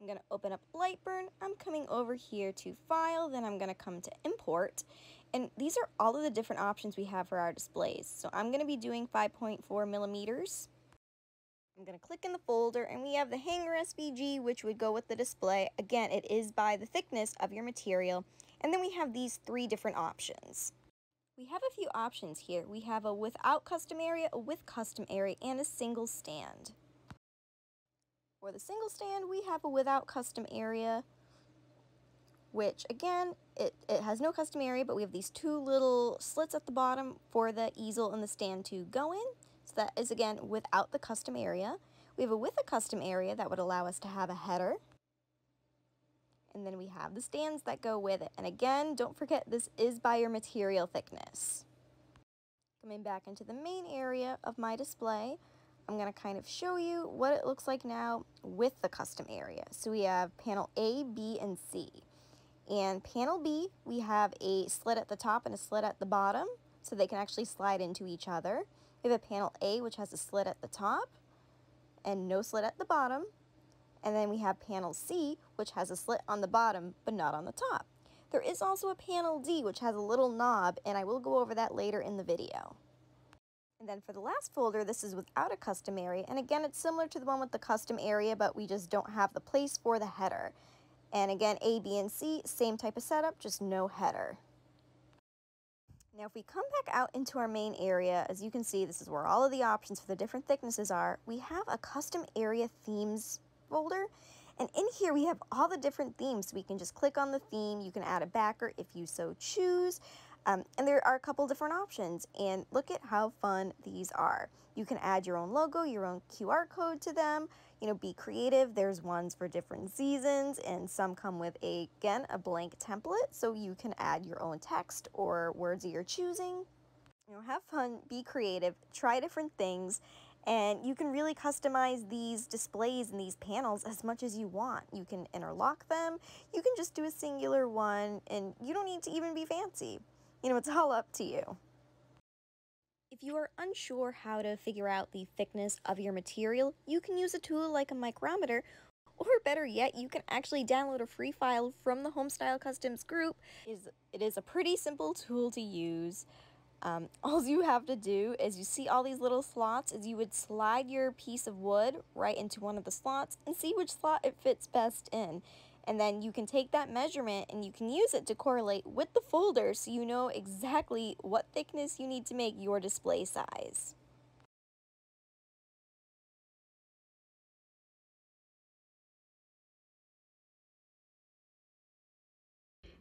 I'm going to open up Lightburn. I'm coming over here to File, then I'm going to come to Import. And these are all of the different options we have for our displays. So I'm going to be doing 5.4 millimeters. I'm going to click in the folder, and we have the hanger SVG, which would go with the display. Again, it is by the thickness of your material. And then we have these three different options. We have a few options here. We have a without custom area, a with custom area, and a single stand. For the single stand, we have a without custom area, which again, it has no custom area, but we have these two little slits at the bottom for the easel and the stand to go in. So that is again without the custom area. We have a with a custom area that would allow us to have a header. And then we have the stands that go with it. And again, don't forget this is by your material thickness. Coming back into the main area of my display, I'm going to kind of show you what it looks like now with the custom area. So we have panel A, B, and C. And panel B, we have a slit at the top and a slit at the bottom, so they can actually slide into each other. We have a panel A, which has a slit at the top and no slit at the bottom. And then we have panel C, which has a slit on the bottom, but not on the top. There is also a panel D, which has a little knob, and I will go over that later in the video. And then for the last folder, this is without a custom area. And again, it's similar to the one with the custom area, but we just don't have the place for the header. And again, A, B, and C, same type of setup, just no header. Now, if we come back out into our main area, as you can see, this is where all of the options for the different thicknesses are. We have a custom area themes folder. And in here, we have all the different themes. We can just click on the theme. You can add a backer if you so choose. And there are a couple different options, and look at how fun these are. You can add your own logo, your own QR code to them, be creative. There's ones for different seasons, and some come with, again, a blank template, so you can add your own text or words of your choosing. Have fun, be creative, try different things, and you can really customize these displays and these panels as much as you want. You can interlock them, you can just do a singular one, and you don't need to even be fancy. It's all up to you. If you are unsure how to figure out the thickness of your material, you can use a tool like a micrometer, or better yet, you can actually download a free file from the Homestyle Customs group. It is a pretty simple tool to use. All you have to do is, you see all these little slots, is you would slide your piece of wood right into one of the slots and see which slot it fits best in. And then you can take that measurement and you can use it to correlate with the folder so you know exactly what thickness you need to make your display size.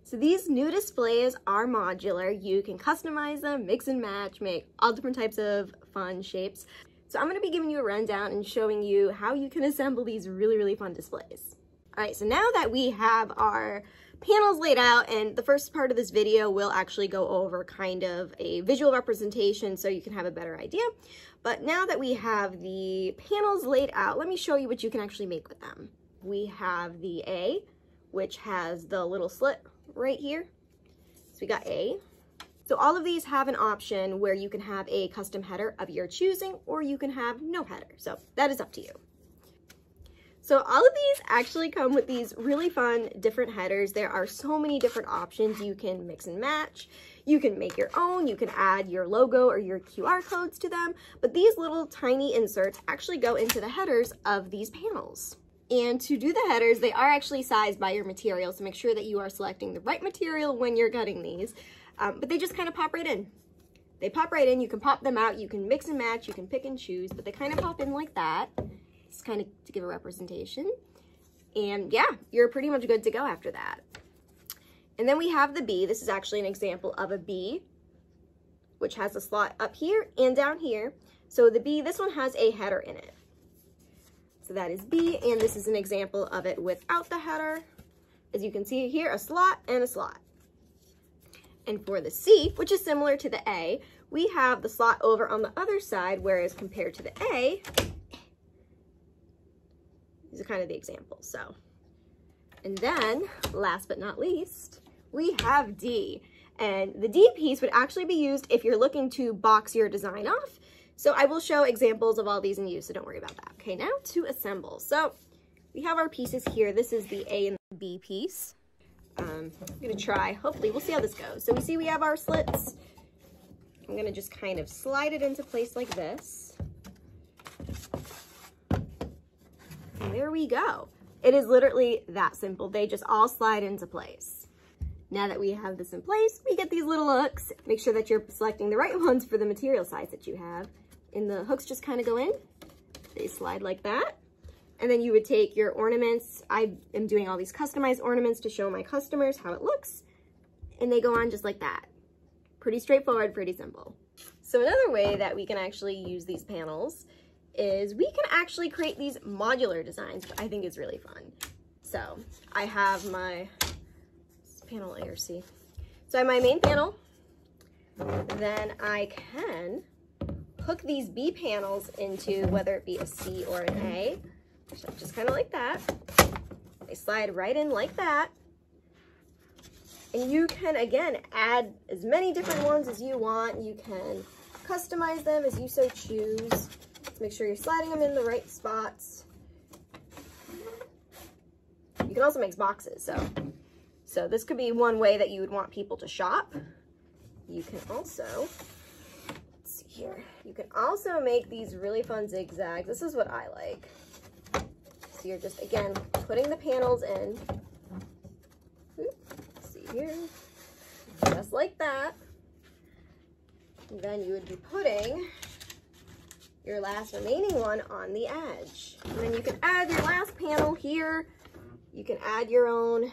So these new displays are modular. You can customize them, mix and match, make all different types of fun shapes. So I'm going to be giving you a rundown and showing you how you can assemble these really, really fun displays. All right, so now that we have our panels laid out, and the first part of this video will actually go over kind of a visual representation so you can have a better idea. But now that we have the panels laid out, let me show you what you can actually make with them. We have the A, which has the little slit right here. So we got A. So all of these have an option where you can have a custom header of your choosing, or you can have no header. So that is up to you. So all of these actually come with these really fun different headers. There are so many different options. You can mix and match. You can make your own. You can add your logo or your QR codes to them. But these little tiny inserts actually go into the headers of these panels. And to do the headers, they are actually sized by your material. So make sure that you are selecting the right material when you're cutting these. But they just kind of pop right in. They pop right in. You can pop them out. You can mix and match. You can pick and choose. But they kind of pop in like that. It's kind of to give a representation. And yeah, you're pretty much good to go after that. And then we have the B. This is actually an example of a B, which has a slot up here and down here. So the B, this one has a header in it. So that is B, and this is an example of it without the header. As you can see here, a slot and a slot. And for the C, which is similar to the A, we have the slot over on the other side, whereas compared to the A, these are kind of the examples. So, and then last but not least, we have D. And the D piece would actually be used if you're looking to box your design off. So I will show examples of all these in use, so don't worry about that. Okay, now to assemble. So we have our pieces here. This is the A and the B piece. I'm gonna try, hopefully, we'll see how this goes. So we have our slits. I'm gonna just kind of slide it into place like this. And there we go. It is literally that simple. They just all slide into place. Now that we have this in place, we get these little hooks. Make sure that you're selecting the right ones for the material size that you have. And the hooks just kind of go in. They slide like that. And then you would take your ornaments. I am doing all these customized ornaments to show my customers how it looks. And they go on just like that. Pretty straightforward, pretty simple. So another way that we can actually use these panels is we can actually create these modular designs, which I think is really fun. So I have my panel A or C. So I have my main panel. Then I can hook these B panels into whether it be a C or an A. Just kind of like that. They slide right in like that. And you can, again, add as many different ones as you want. You can customize them as you so choose. Make sure you're sliding them in the right spots. You can also make boxes. So this could be one way that you would want people to shop. You can also, let's see here. You can also make these really fun zigzags. This is what I like. So you're just, again, putting the panels in. Let's see here. Just like that. And then you would be putting your last remaining one on the edge. And then you can add your last panel here. You can add your own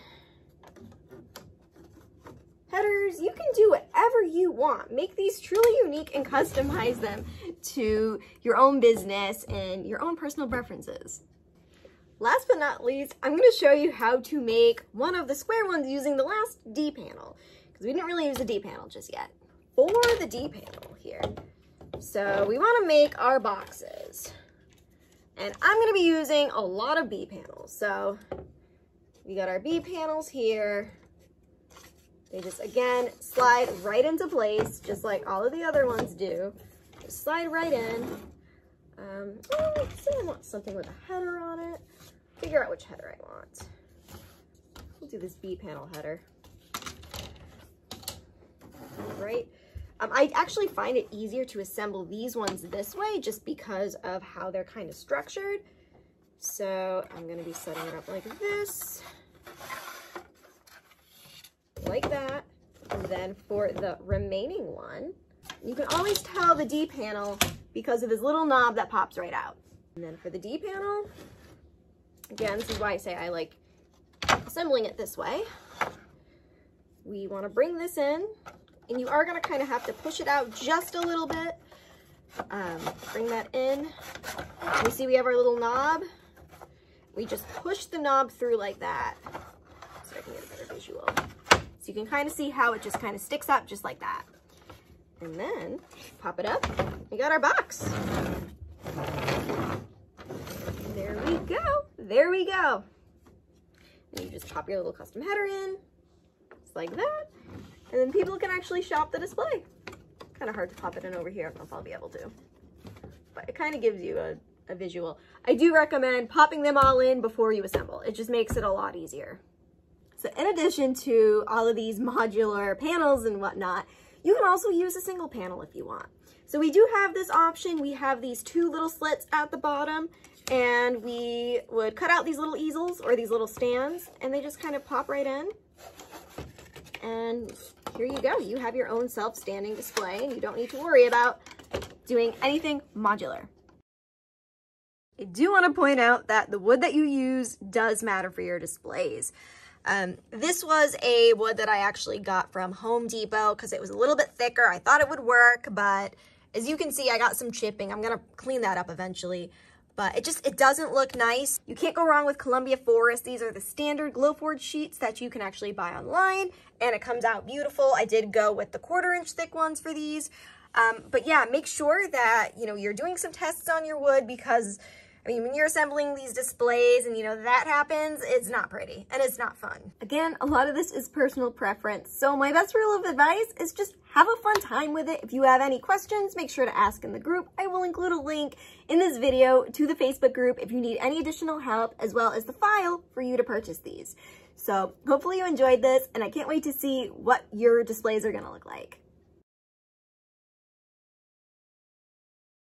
headers. You can do whatever you want. Make these truly unique and customize them to your own business and your own personal preferences. Last but not least, I'm going to show you how to make one of the square ones using the last D panel, because we didn't really use the D panel just yet. For the D panel here, so we want to make our boxes, and I'm going to be using a lot of B panels. So we got our B panels here. They just, again, slide right into place, just like all of the other ones do. Just slide right in. Let's say I want something with a header on it. Figure out which header I want. We'll do this B panel header. Right? I actually find it easier to assemble these ones this way just because of how they're kind of structured. So I'm going to be setting it up like this. Like that. And then for the remaining one, you can always tell the D panel because of this little knob that pops right out. And then for the D panel, again, this is why I say I like assembling it this way. We want to bring this in, and you are going to kind of have to push it out just a little bit. Bring that in. You see we have our little knob. We just push the knob through like that so I can get a better visual. So you can kind of see how it just kind of sticks up just like that. And then pop it up. We got our box. There we go. There we go. And you just pop your little custom header in, just like that. And then people can actually shop the display. Kind of hard to pop it in over here. I don't know if I'll be able to. But it kind of gives you a visual. I do recommend popping them all in before you assemble. It just makes it a lot easier. So in addition to all of these modular panels and whatnot, you can also use a single panel if you want. So we do have this option. We have these two little slits at the bottom, and we would cut out these little easels or these little stands, and they just kind of pop right in. And here you go. You have your own self-standing display, and you don't need to worry about doing anything modular. I do want to point out that the wood that you use does matter for your displays. This was a wood that I actually got from Home Depot because it was a little bit thicker. I thought it would work, but as you can see, I got some chipping. I'm going to clean that up eventually, but it doesn't look nice. You can't go wrong with Columbia Forest. These are the standard Glowforge sheets that you can actually buy online, and it comes out beautiful. I did go with the 1/4 inch thick ones for these. But yeah, make sure that, you're doing some tests on your wood because I mean, when you're assembling these displays and, you know, that happens, it's not pretty and it's not fun. Again, a lot of this is personal preference. So my best rule of advice is just have a fun time with it. If you have any questions, make sure to ask in the group. I will include a link in this video to the Facebook group if you need any additional help, as well as the file for you to purchase these. So hopefully you enjoyed this, and I can't wait to see what your displays are gonna look like.